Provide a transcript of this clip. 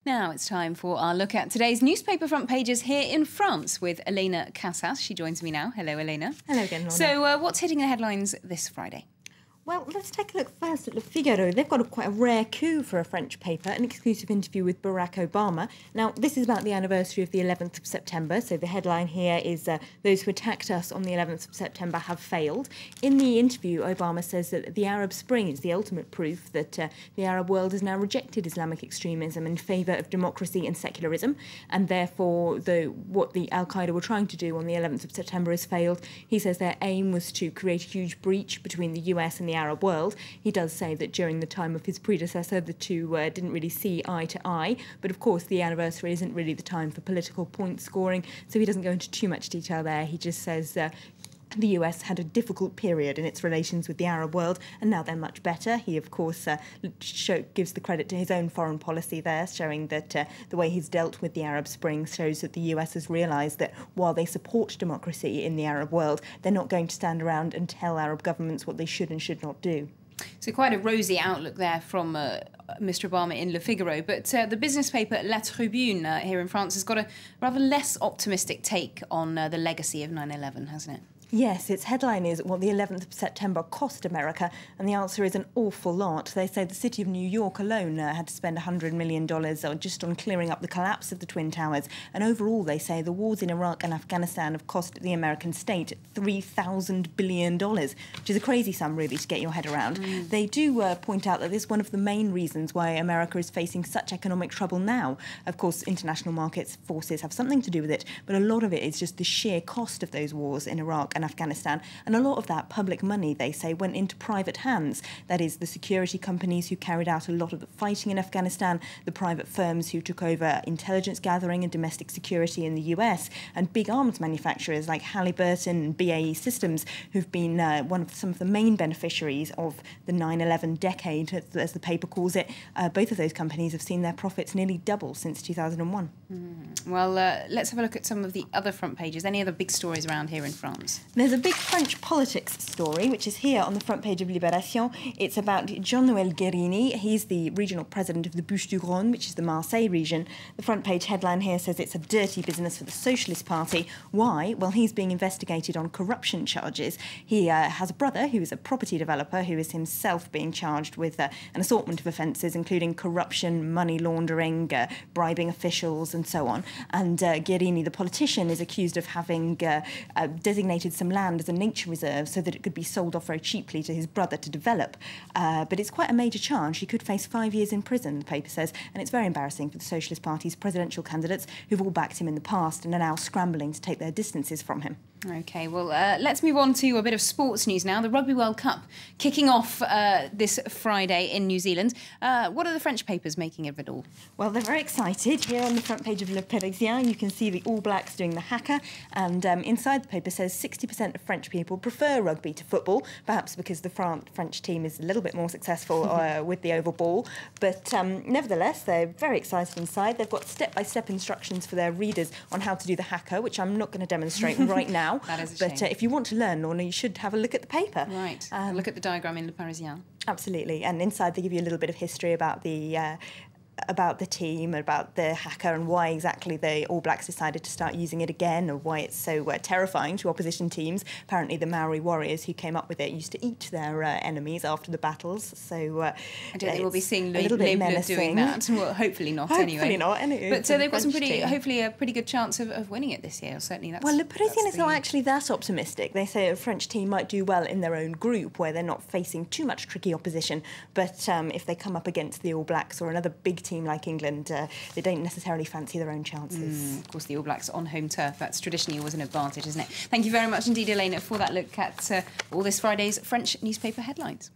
Now it's time for our look at today's newspaper front pages here in France with Elena Casas. She joins me now. Hello, Elena. Hello again, Lorna. So what's hitting the headlines this Friday? Well, let's take a look first at Le Figaro. They've got quite a rare coup for a French paper, an exclusive interview with Barack Obama. Now, this is about the anniversary of the 11th of September, so the headline here is those who attacked us on the 11th of September have failed. In the interview, Obama says that the Arab Spring is the ultimate proof that the Arab world has now rejected Islamic extremism in favour of democracy and secularism, and therefore what the Al-Qaeda were trying to do on the 11th of September has failed. He says their aim was to create a huge breach between the US and the Arab world. He does say that during the time of his predecessor, the two didn't really see eye to eye, but of course the anniversary isn't really the time for political point scoring, so he doesn't go into too much detail there. He just says the US had a difficult period in its relations with the Arab world, and now they're much better. He, of course, gives the credit to his own foreign policy there, showing that the way he's dealt with the Arab Spring shows that the US has realised that while they support democracy in the Arab world, they're not going to stand around and tell Arab governments what they should and should not do. So quite a rosy outlook there from Mr. Obama in Le Figaro, but the business paper La Tribune here in France has got a rather less optimistic take on the legacy of 9/11, hasn't it? Yes, its headline is what the 11th of September cost America, and the answer is an awful lot. They say the city of New York alone had to spend $100 million just on clearing up the collapse of the Twin Towers. And overall, they say the wars in Iraq and Afghanistan have cost the American state $3,000 billion, which is a crazy sum, really, to get your head around. They do point out that this is one of the main reasons why America is facing such economic trouble now. Of course, international markets forces have something to do with it, but a lot of it is just the sheer cost of those wars in Iraq and Afghanistan, and a lot of that public money, they say, went into private hands. That is, the security companies who carried out a lot of the fighting in Afghanistan, the private firms who took over intelligence gathering and domestic security in the US, and big arms manufacturers like Halliburton and BAE Systems, who've been some of the main beneficiaries of the 9/11 decade, as the paper calls it. Both of those companies have seen their profits nearly double since 2001. Well, let's have a look at some of the other front pages. Any other big stories around here in France? There's a big French politics story, which is here on the front page of Libération. It's about Jean-Noël Guérini. He's the regional president of the Bouches-du-Rhône, which is the Marseille region. The front page headline here says it's a dirty business for the Socialist Party. Why? Well, he's being investigated on corruption charges. He has a brother who is a property developer who is himself being charged with an assortment of offences, including corruption, money laundering, bribing officials, and so on. And Guérini, the politician, is accused of having designated some land as a nature reserve so that it could be sold off very cheaply to his brother to develop. But it's quite a major charge. He could face 5 years in prison, the paper says, and it's very embarrassing for the Socialist Party's presidential candidates who've all backed him in the past and are now scrambling to take their distances from him. OK, well, let's move on to a bit of sports news now. The Rugby World Cup kicking off this Friday in New Zealand. What are the French papers making of it all? Well, they're very excited. Here on the front page of Le Parisien, you can see the All Blacks doing the haka, and inside the paper says 60% of French people prefer rugby to football, perhaps because the French team is a little bit more successful with the oval ball. But nevertheless, they're very excited inside. They've got step-by-step instructions for their readers on how to do the haka, which I'm not going to demonstrate right now. That is a shame. But if you want to learn, Lorna, you should have a look at the paper. Right. Look at the diagram in Le Parisien. Absolutely. And inside they give you a little bit of history about the team, about the haka, and why exactly the All Blacks decided to start using it again, or why it's so terrifying to opposition teams. Apparently the Maori warriors who came up with it used to eat their enemies after the battles. So I don't think we'll be seeing Le Bleu doing that. Well, hopefully not, anyway. Hopefully not. But they've got hopefully a pretty good chance of winning it this year. Certainly that's... Well, Le Parisien is not actually that optimistic. They say a French team might do well in their own group where they're not facing too much tricky opposition. But if they come up against the All Blacks or another big team like England, they don't necessarily fancy their own chances. Of course, the All Blacks on home turf, that's traditionally always an advantage, isn't it? Thank you very much indeed, Elena, for that look at all this Friday's French newspaper headlines.